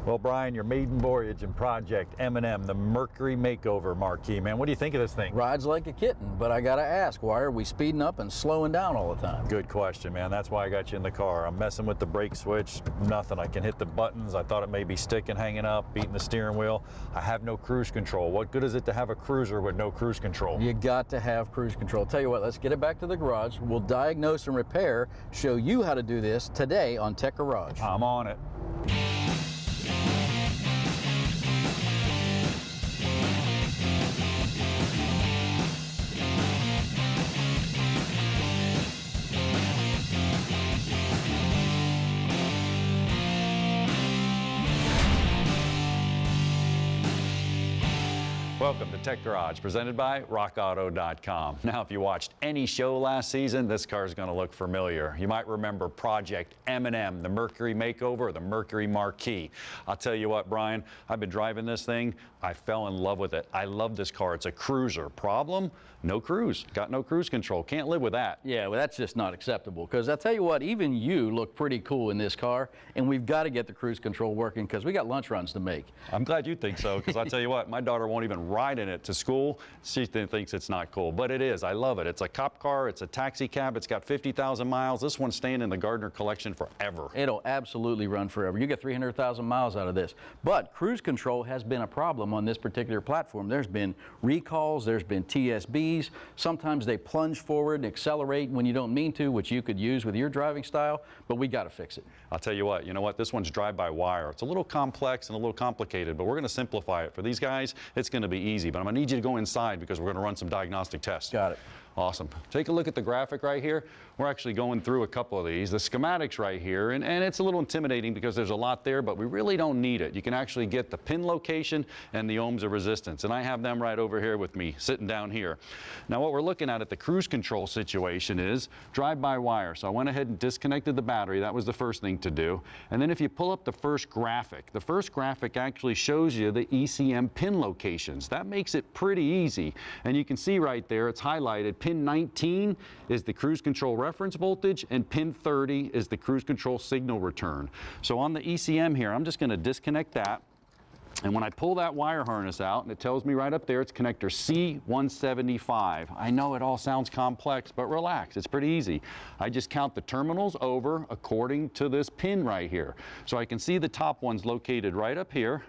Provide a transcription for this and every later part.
Well, Brian, your maiden voyage and project, M&M, the Mercury Makeover Marquee, man. What do you think of this thing? Rides like a kitten, but I gotta ask, why are we speeding up and slowing down all the time? Good question, man. That's why I got you in the car. I'm messing with the brake switch, nothing. I can hit the buttons. I thought it may be sticking, hanging up, beating the steering wheel. I have no cruise control. What good is it to have a cruiser with no cruise control? You got to have cruise control. Tell you what, let's get it back to the garage. We'll diagnose and repair, show you how to do this today on Tech Garage. I'm on it. Welcome to Tech Garage, presented by RockAuto.com. Now, if you watched any show last season, this car is going to look familiar. You might remember Project M&M, the Mercury Makeover, the Mercury Marquee. I'll tell you what, Brian, I've been driving this thing. I fell in love with it. I love this car. It's a cruiser. Problem? No cruise. Got no cruise control. Can't live with that. Yeah, well, that's just not acceptable, because I'll tell you what, even you look pretty cool in this car, and we've got to get the cruise control working because we got lunch runs to make. I'm glad you think so, because I'll tell you what, my daughter won't even ride in it to school. She thinks it's not cool, but it is. I love it. It's a cop car. It's a taxi cab. It's got 50,000 miles. This one's staying in the Gardner collection forever. It'll absolutely run forever. You get 300,000 miles out of this. But cruise control has been a problem on this particular platform. There's been recalls. There's been TSBs. Sometimes they plunge forward and accelerate when you don't mean to, which you could use with your driving style, but we got to fix it. I'll tell you what, this one's drive-by-wire. It's a little complex and a little complicated, but we're going to simplify it. For these guys, it's going to be easy, but I'm going to need you to go inside because we're going to run some diagnostic tests. Got it. Awesome. Take a look at the graphic right here. We're actually going through a couple of these. The schematics right here, and it's a little intimidating because there's a lot there, but we really don't need it. You can actually get the pin location and the ohms of resistance, and I have them right over here with me, sitting down here. Now what we're looking at the cruise control situation is drive-by-wire. So I went ahead and disconnected the battery. That was the first thing to do. And then if you pull up the first graphic actually shows you the ECM pin locations. That makes it pretty easy. And you can see right there, it's highlighted. Pin 19 is the cruise control reference voltage, and pin 30 is the cruise control signal return. So on the ECM here, I'm just going to disconnect that. And when I pull that wire harness out, and it tells me right up there, it's connector C175. I know it all sounds complex, but relax, it's pretty easy. I just count the terminals over according to this pin right here. So I can see the top one's located right up here.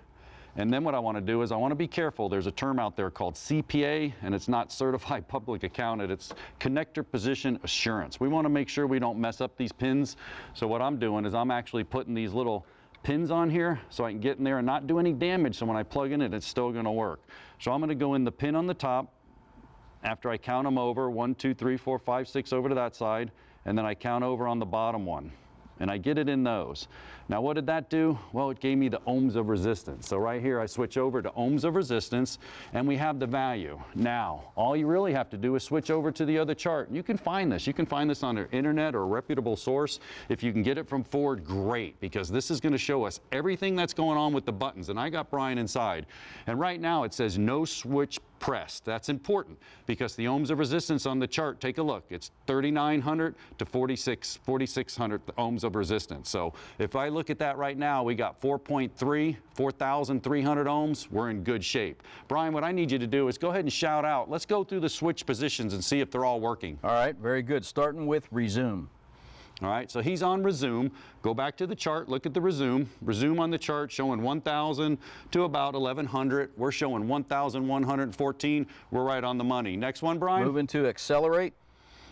And then what I want to do is I want to be careful. There's a term out there called CPA, and it's not certified public accounted. It's connector position assurance. We want to make sure we don't mess up these pins. So what I'm doing is I'm actually putting these little pins on here so I can get in there and not do any damage. So when I plug in it, it's still going to work. So I'm going to go in the pin on the top after I count them over, 1, 2, 3, 4, 5, 6 over to that side, and then I count over on the bottom one. And I get it in those. Now what did that do? Well, it gave me the ohms of resistance. So right here I switch over to ohms of resistance, and we have the value. Now all you really have to do is switch over to the other chart. You can find this. You can find this on the internet or a reputable source. If you can get it from Ford, great, because this is going to show us everything that's going on with the buttons. And I got Brian inside, and right now it says no switch pressed. That's important because the ohms of resistance on the chart, take a look, it's 3,900 to 4,600 ohms of resistance. So if I look at that right now, we got 4.3, 4,300 ohms. We're in good shape. Brian, what I need you to do is go ahead and shout out. Let's go through the switch positions and see if they're all working. All right, very good. Starting with resume. All right, so he's on resume. Go back to the chart, look at the resume. Resume on the chart showing 1,000 to about 1,100. We're showing 1,114. We're right on the money. Next one, Brian. Moving to accelerate.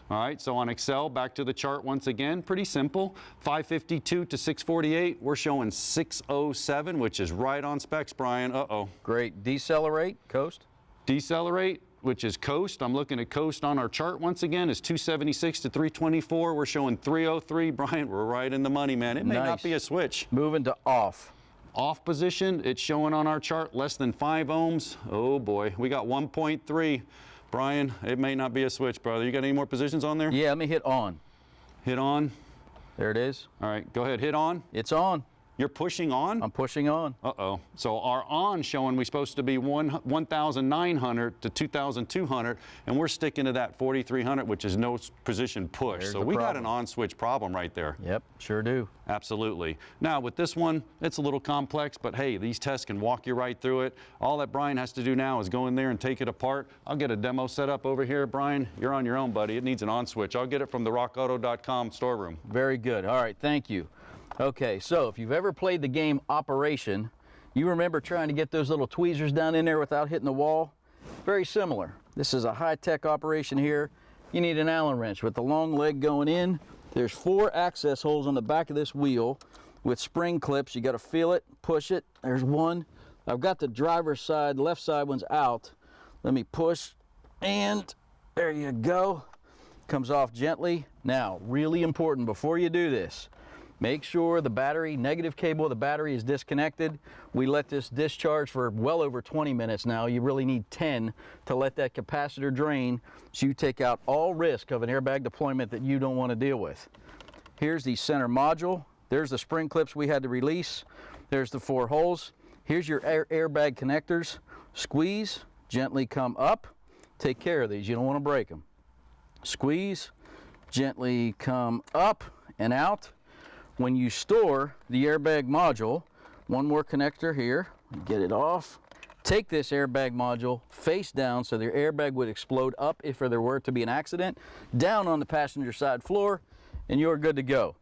All right, so on Excel, back to the chart once again, pretty simple. 552 to 648, we're showing 607, which is right on specs, Brian. Uh-oh. Great. Decelerate, coast. Decelerate, which is coast. I'm looking at coast on our chart once again, is 276 to 324. We're showing 303. Brian, we're right in the money, man. It may not be a switch. Moving to off. Off position, it's showing on our chart less than 5 ohms. Oh boy, we got 1.3. Brian, it may not be a switch, brother. You got any more positions on there? Yeah, let me hit on. Hit on. There it is. All right, go ahead, hit on. It's on. You're pushing on? I'm pushing on. Uh-oh. So our on showing we're supposed to be 1,900 to 2,200, and we're sticking to that 4,300, which is no position push. There's So the we got problem. an on switch problem right there. Yep, sure do. Absolutely. Now with this one, it's a little complex, but hey, these tests can walk you right through it. All that Brian has to do now is go in there and take it apart. I'll get a demo set up over here. Brian, you're on your own, buddy. It needs an on switch. I'll get it from the rockauto.com storeroom. Very good. All right, thank you. Okay, so if you've ever played the game Operation, you remember trying to get those little tweezers down in there without hitting the wall? Very similar. This is a high-tech operation here. You need an Allen wrench with the long leg going in. There's 4 access holes on the back of this wheel with spring clips. You got to feel it, push it. There's one. I've got the driver's side, left side one's out. Let me push, and there you go. Comes off gently. Now, really important before you do this, make sure the battery, negative cable of the battery is disconnected. We let this discharge for well over 20 minutes now. You really need 10 to let that capacitor drain so you take out all risk of an airbag deployment that you don't want to deal with. Here's the center module. There's the spring clips we had to release. There's the 4 holes. Here's your airbag connectors. Squeeze, gently come up. Take care of these, you don't want to break them. Squeeze, gently come up and out. When you store the airbag module, one more connector here, get it off. Take this airbag module face down so the airbag would explode up if there were to be an accident, down on the passenger side floor, and you're good to go.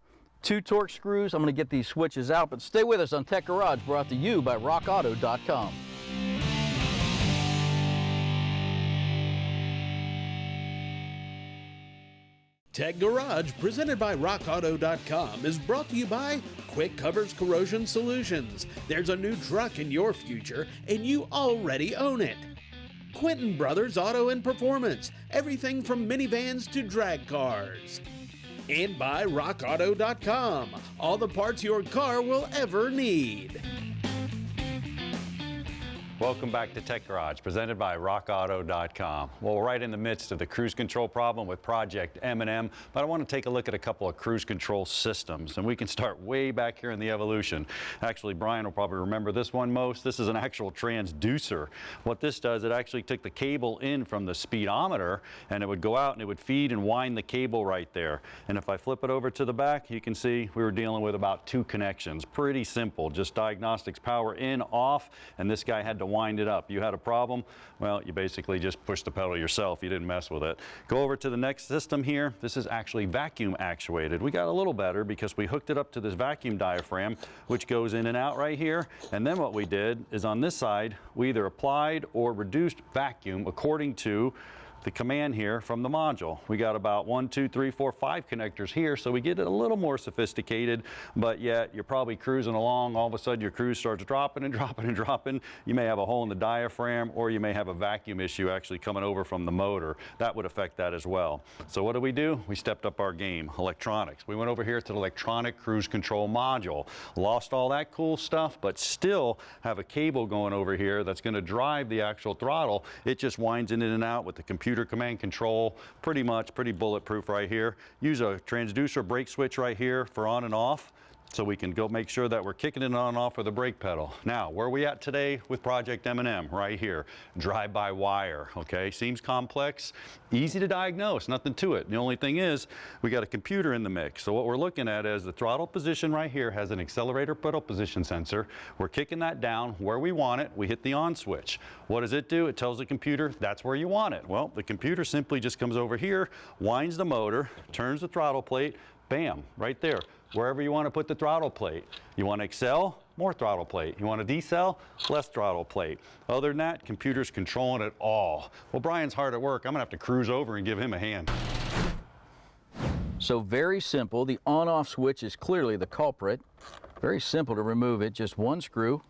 2 torque screws. I'm going to get these switches out, but stay with us on Tech Garage, brought to you by rockauto.com. Tech Garage, presented by rockauto.com, is brought to you by Quick Covers Corrosion Solutions. There's a new truck in your future, and you already own it. Quentin Brothers Auto and Performance, everything from minivans to drag cars. And by rockauto.com, all the parts your car will ever need. Welcome back to Tech Garage, presented by rockauto.com. Well, we're right in the midst of the cruise control problem with Project M&M, but I want to take a look at a couple of cruise control systems, and we can start way back here in the evolution. Actually, Brian will probably remember this one most. This is an actual transducer. What this does, it actually took the cable in from the speedometer, and it would go out and it would feed and wind the cable right there. And if I flip it over to the back, you can see we were dealing with about 2 connections. Pretty simple, just diagnostics, power in, off, and this guy had to wind it up. You had a problem, well, you basically just pushed the pedal yourself. You didn't mess with it. Go over to the next system here. This is actually vacuum actuated. We got a little better because we hooked it up to this vacuum diaphragm, which goes in and out right here. And then what we did is on this side, we either applied or reduced vacuum according to the command here from the module. We got about 1, 2, 3, 4, 5 connectors here, so we get it a little more sophisticated, but yet you're probably cruising along, all of a sudden your cruise starts dropping and dropping and dropping. You may have a hole in the diaphragm, or you may have a vacuum issue actually coming over from the motor. That would affect that as well. So what do? We stepped up our game, electronics. We went over here to the electronic cruise control module. Lost all that cool stuff, but still have a cable going over here that's gonna drive the actual throttle. It just winds in and out with the computer command control, pretty bulletproof right here. Use a transducer brake switch right here for on and off, so we can go make sure that we're kicking it on and off with the brake pedal. Now, where are we at today with Project M&M? Right here, drive-by-wire, okay? Seems complex, easy to diagnose, nothing to it. The only thing is, we got a computer in the mix. So what we're looking at is the throttle position right here has an accelerator pedal position sensor. We're kicking that down where we want it. We hit the on switch. What does it do? It tells the computer that's where you want it. Well, the computer simply just comes over here, winds the motor, turns the throttle plate, bam, right there. Wherever you want to put the throttle plate. You want to accel? More throttle plate. You want to decel? Less throttle plate. Other than that, computer's controlling it all. Well, Brian's hard at work. I'm going to have to cruise over and give him a hand. So very simple. The on-off switch is clearly the culprit. Very simple to remove it. Just 1 screw,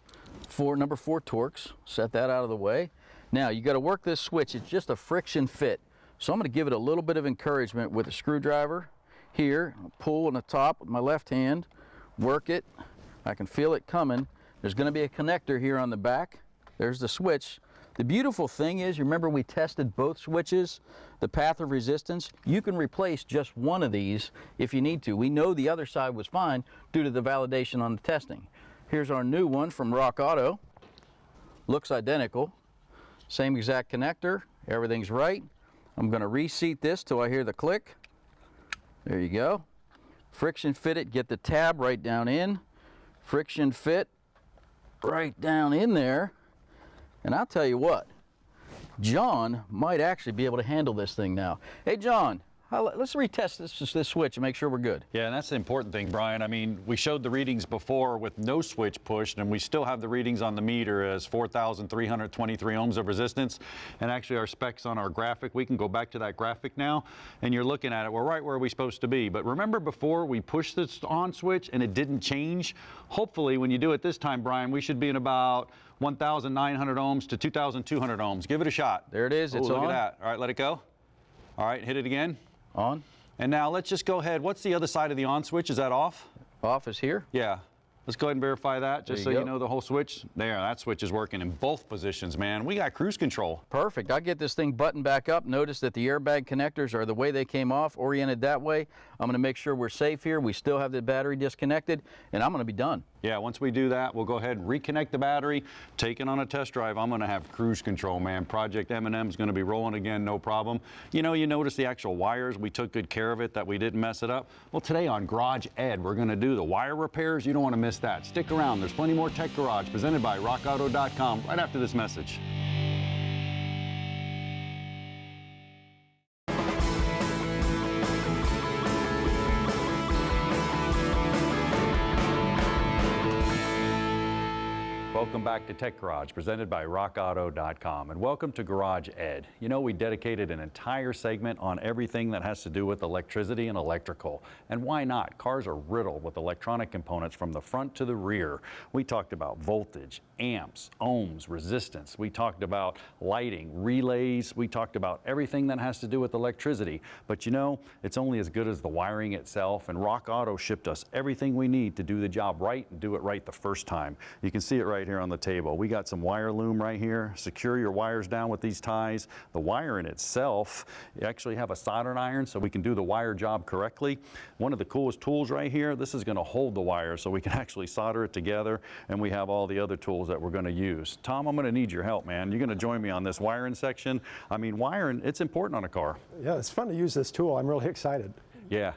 number 4 Torx. Set that out of the way. Now you got to work this switch. It's just a friction fit. So I'm going to give it a little bit of encouragement with a screwdriver. Here, pull on the top with my left hand, work it. I can feel it coming. There's going to be a connector here on the back. There's the switch The beautiful thing is, you remember we tested both switches, the path of resistance? You can replace just one of these if you need to. We know the other side was fine due to the validation on the testing. Here's our new one from Rock Auto. Looks identical. Same exact connector. Everything's right. I'm going to reseat this till I hear the click. There you go. Friction fit it. Get the tab right down in. Friction fit right down in there. And I'll tell you what, John might actually be able to handle this thing now. Hey, John, let's retest this switch and make sure we're good. Yeah, and that's the important thing, Brian. I mean, we showed the readings before with no switch pushed, and we still have the readings on the meter as 4,323 ohms of resistance. And actually our specs on our graphic, we can go back to that graphic now, and you're looking at it, we're right where we're supposed to be. But remember before we pushed this on switch and it didn't change? Hopefully when you do it this time, Brian, we should be in about 1,900 ohms to 2,200 ohms. Give it a shot. There it is, it's on. Look at that. All right, let it go. All right, hit it again. On. And now let's just go ahead. What's the other side of the on switch? Is that off? Off is here. Yeah. Let's go ahead and verify that just so you you go. know the whole switch. There, that switch is working in both positions, man. We got cruise control. Perfect. I'll get this thing buttoned back up. Notice that the airbag connectors are the way they came off, oriented that way. I'm going to make sure we're safe here. We still have the battery disconnected, and I'm going to be done. Yeah, once we do that, we'll go ahead and reconnect the battery, take it on a test drive. I'm going to have cruise control, man. Project M&M is going to be rolling again, no problem. You know, you notice the actual wires. We took good care of it, that we didn't mess it up. Well, today on Garage Ed, we're going to do the wire repairs. You don't want to miss that. Stick around. There's plenty more Tech Garage presented by RockAuto.com right after this message. Welcome back to Tech Garage, presented by RockAuto.com, and welcome to Garage Ed. You know, we dedicated an entire segment on everything that has to do with electricity and electrical. And why not? Cars are riddled with electronic components from the front to the rear. We talked about voltage, amps, ohms, resistance. We talked about lighting, relays. We talked about everything that has to do with electricity. But you know, it's only as good as the wiring itself, and Rock Auto shipped us everything we need to do the job right and do it right the first time. You can see it right here on the table. We got some wire loom right here. Secure your wires down with these ties. The wire in itself, you actually have a soldering iron so we can do the wire job correctly. One of the coolest tools right here, this is going to hold the wire so we can actually solder it together, and we have all the other tools that we're going to use. Tom, I'm going to need your help, man. You're going to join me on this wiring section. I mean, wiring, it's important on a car. Yeah, it's fun to use this tool. I'm really excited. Yeah,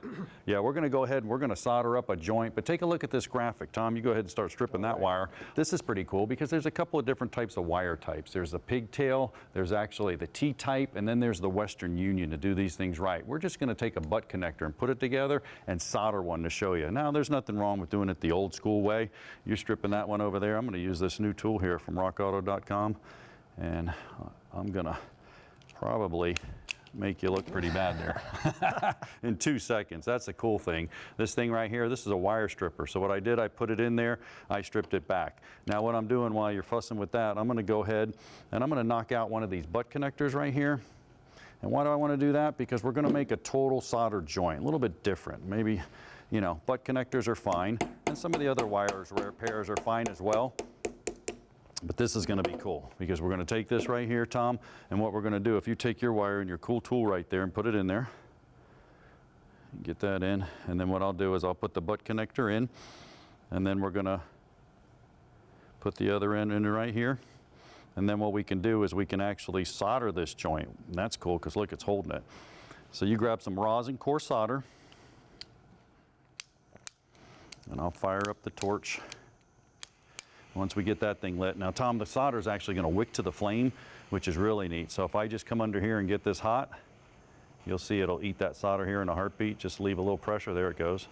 we're going to go ahead and we're going to solder up a joint, but take a look at this graphic. Tom, you go ahead and start stripping that wire. This is pretty cool because there's a couple of different types of wire types. There's the pigtail, there's actually the T-type, and then there's the Western Union to do these things right. We're just going to take a butt connector and put it together and solder one to show you. Now, there's nothing wrong with doing it the old school way. You're stripping that one over there. I'm going to use this new tool here from RockAuto.com, and I'm going to probably make you look pretty bad there in 2 seconds. That's the cool thing. This thing right here, this is a wire stripper. So what I did, I put it in there, I stripped it back. Now what I'm doing while you're fussing with that, I'm going to go ahead and I'm going to knock out one of these butt connectors right here. And why do I want to do that? Because we're going to make a total solder joint, a little bit different. Maybe, you know, butt connectors are fine, and some of the other wires repairs are fine as well. But this is going to be cool because we're going to take this right here, Tom, and what we're going to do, if you take your wire and your cool tool right there and put it in there, get that in, and then what I'll do is I'll put the butt connector in, and then we're going to put the other end in right here, and then what we can do is we can actually solder this joint, and that's cool because look, it's holding it. So you grab some rosin core solder, and I'll fire up the torch once we get that thing lit. Now, Tom, the solder is actually going to wick to the flame, which is really neat. So if I just come under here and get this hot, you'll see it'll eat that solder here in a heartbeat. Just leave a little pressure. There it goes.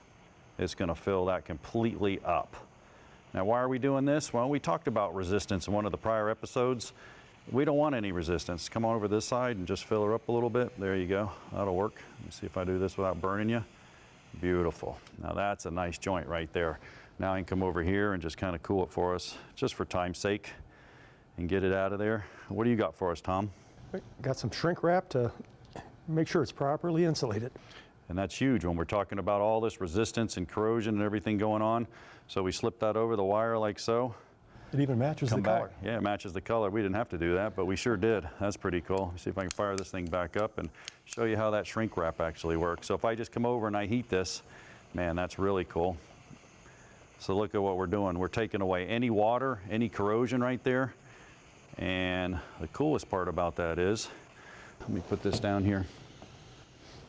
It's going to fill that completely up. Now, why are we doing this? Well, we talked about resistance in one of the prior episodes. We don't want any resistance. Come on over this side and just fill her up a little bit. There you go. That'll work. Let me see if I do this without burning you. Beautiful. Now, that's a nice joint right there. Now I can come over here and just kind of cool it for us, just for time's sake, and get it out of there. What do you got for us, Tom? Got some shrink wrap to make sure it's properly insulated. And that's huge when we're talking about all this resistance and corrosion and everything going on. So we slip that over the wire like so. It even matches the color. Yeah, it matches the color. We didn't have to do that, but we sure did. That's pretty cool. Let me see if I can fire this thing back up and show you how that shrink wrap actually works. So if I just come over and I heat this, man, that's really cool. So look at what we're doing. We're taking away any water, any corrosion right there. And the coolest part about that is, let me put this down here.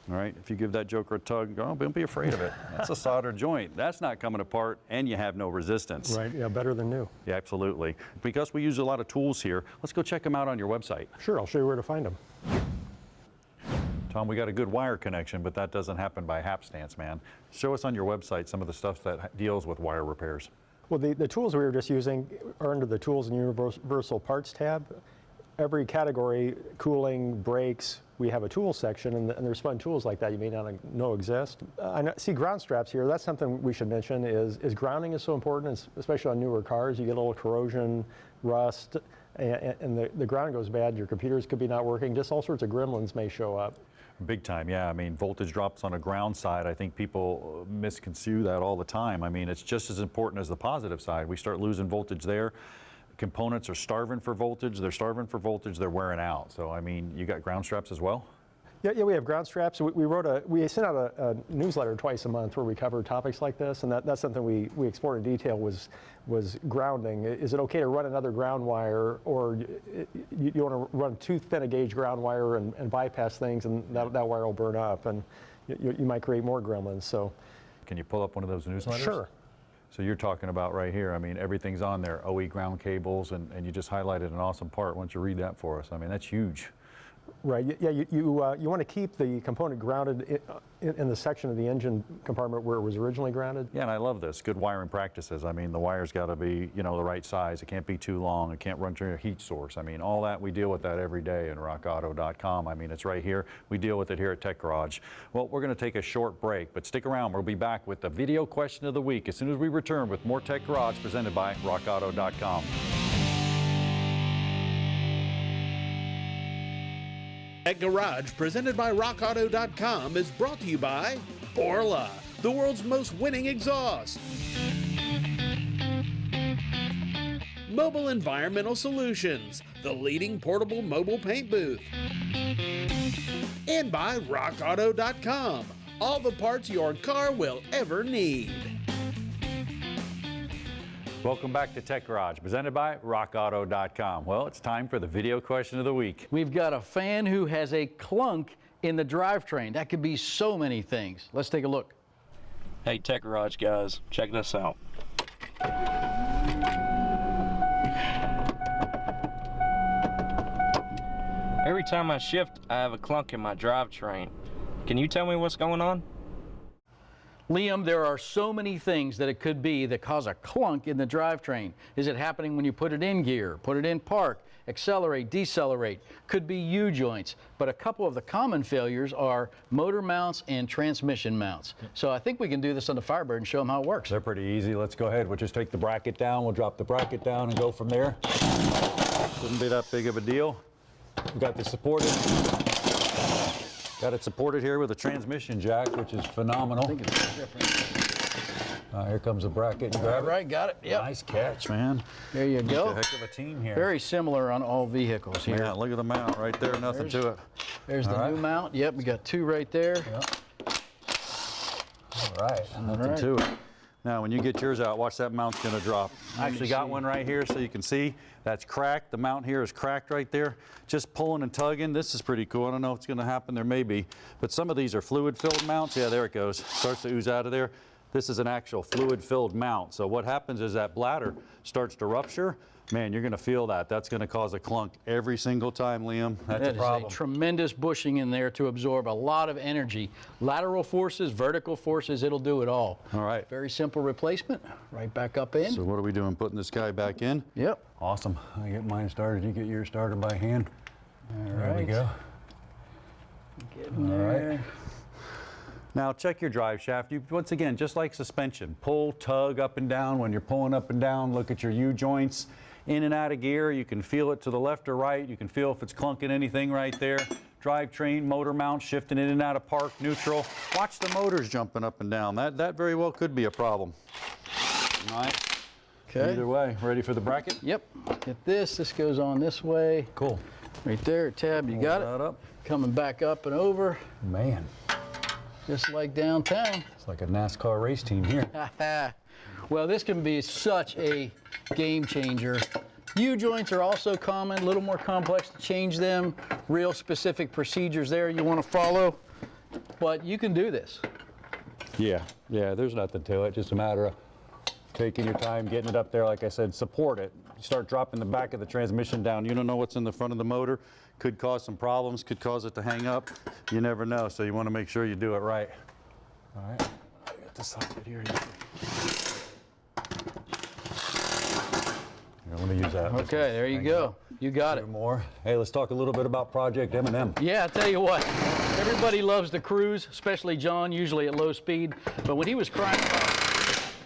All right, if you give that joker a tug, don't be afraid of it. That's a soldered joint. That's not coming apart, and you have no resistance. Right, yeah, better than new. Yeah, absolutely. Because we use a lot of tools here, let's go check them out on your website. Sure, I'll show you where to find them. Tom, we got a good wire connection, but that doesn't happen by hapstance, man. Show us on your website some of the stuff that deals with wire repairs. Well, the tools we were just using are under the Tools and Universal Parts tab. Every category, cooling, brakes, we have a tool section, and there's fun tools like that you may not know exist. I see ground straps here. That's something we should mention is grounding is so important, especially on newer cars. You get a little corrosion, rust, and the ground goes bad. Your computers could be not working. Just all sorts of gremlins may show up. Big time, yeah. I mean, voltage drops on a ground side. I think people misconstrue that all the time. I mean, it's just as important as the positive side. We start losing voltage there. Components are starving for voltage. They're starving for voltage. They're wearing out. So, I mean, you got ground straps as well? Yeah, we have ground straps. We sent out a newsletter twice a month where we cover topics like this, and that's something we explored in detail was grounding. Is it okay to run another ground wire, or you want to run too thin a gauge ground wire and bypass things, and that wire will burn up, and you might create more gremlins. So, can you pull up one of those newsletters? Sure. So you're talking about right here, I mean, everything's on there, OE ground cables, and you just highlighted an awesome part. Why don't you read that for us? I mean, that's huge. Right, yeah, you want to keep the component grounded in the section of the engine compartment where it was originally grounded. Yeah, and I love this, good wiring practices. I mean, the wire's got to be, the right size. It can't be too long. It can't run through a heat source. I mean, all that, we deal with that every day in rockauto.com. I mean, it's right here. We deal with it here at Tech Garage. Well, we're going to take a short break, but stick around. We'll be back with the video question of the week as soon as we return with more Tech Garage presented by rockauto.com. Tech Garage, presented by RockAuto.com, is brought to you by Orla, the world's most winning exhaust. Mobile Environmental Solutions, the leading portable mobile paint booth. And by RockAuto.com, all the parts your car will ever need. Welcome back to Tech Garage, presented by rockauto.com. Well, it's time for the video question of the week. We've got a fan who has a clunk in the drivetrain. That could be so many things. Let's take a look. Hey, Tech Garage guys, check this out. Every time I shift, I have a clunk in my drivetrain. Can you tell me what's going on? Liam, there are so many things that it could be that cause a clunk in the drivetrain. Is it happening when you put it in gear, put it in park, accelerate, decelerate? Could be U-joints, but a couple of the common failures are motor mounts and transmission mounts. So I think we can do this on the Firebird and show them how it works. They're pretty easy. Let's go ahead. We'll just take the bracket down. We'll drop the bracket down and go from there. Shouldn't be that big of a deal. We've got the supported. Got it supported here with a transmission jack, which is phenomenal. I think it's different. Here comes the bracket. You grab it. Right, got it. Yep. Nice catch, man. There you go. A heck of a team here. Very similar on all vehicles here. Yeah, look at the mount right there. Nothing to it. There's the new mount. Yep, we got two right there. Yep. All right. Nothing to it. Now, when you get yours out, watch that mount's going to drop. I actually got one right here so you can see that's cracked. The mount here is cracked right there. Just pulling and tugging. This is pretty cool. I don't know what's going to happen. There may be. But some of these are fluid-filled mounts. Yeah, there it goes. Starts to ooze out of there. This is an actual fluid-filled mount. So what happens is that bladder starts to rupture. Man, you're going to feel that. That's going to cause a clunk every single time, Liam. That's a problem. That is a tremendous bushing in there to absorb a lot of energy. Lateral forces, vertical forces, it'll do it all. All right. Very simple replacement. Right back up in. So what are we doing? Putting this guy back in? Yep. Awesome. I get mine started. You get yours started by hand. There we go. Getting there. Now check your drive shaft. Once again, just like suspension, pull, tug up and down. When you're pulling up and down, look at your U-joints. In and out of gear, you can feel it to the left or right. You can feel if it's clunking anything right there. Drivetrain, motor mount, shifting in and out of park, neutral. Watch the motors jumping up and down. That very well could be a problem. All right. Okay. Either way, ready for the bracket? Yep. Get this. This goes on this way. Cool. Right there, tab. You got Hold that it. up. Coming back up and over, Man, just like downtown. it's like a NASCAR race team here. Well, this can be such a game changer. U-joints are also common, a little more complex to change them. Real specific procedures there you want to follow, but you can do this. Yeah, there's nothing to it. Just a matter of taking your time, getting it up there. Like I said, support it. You start dropping the back of the transmission down. You don't know what's in the front of the motor. Could cause some problems, could cause it to hang up. You never know, so you want to make sure you do it right. All right, I got this socket here. Here, let me use that. Okay, there you go. You got it. More. Hey, let's talk a little bit about Project M&M. Yeah, I tell you what, everybody loves the cruise, especially John, usually at low speed. But when he was crying about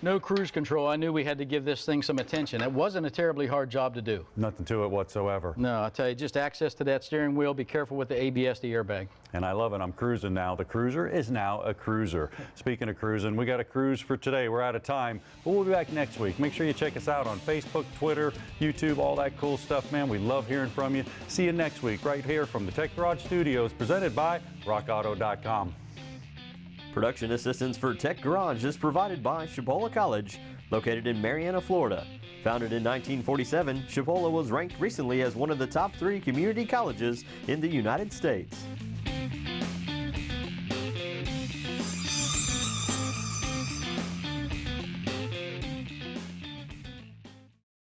no cruise control, I knew we had to give this thing some attention. It wasn't a terribly hard job to do. Nothing to it whatsoever. No, I tell you, just access to that steering wheel. Be careful with the ABS, the airbag. And I love it. I'm cruising now. The Cruiser is now a cruiser. Speaking of cruising, we got a cruise for today. We're out of time, but we'll be back next week. Make sure you check us out on Facebook, Twitter, YouTube, all that cool stuff, man. We love hearing from you. See you next week right here from the Tech Garage Studios, presented by RockAuto.com. Production assistance for Tech Garage is provided by Chipola College, located in Marianna, Florida. Founded in 1947, Chipola was ranked recently as one of the top 3 community colleges in the United States.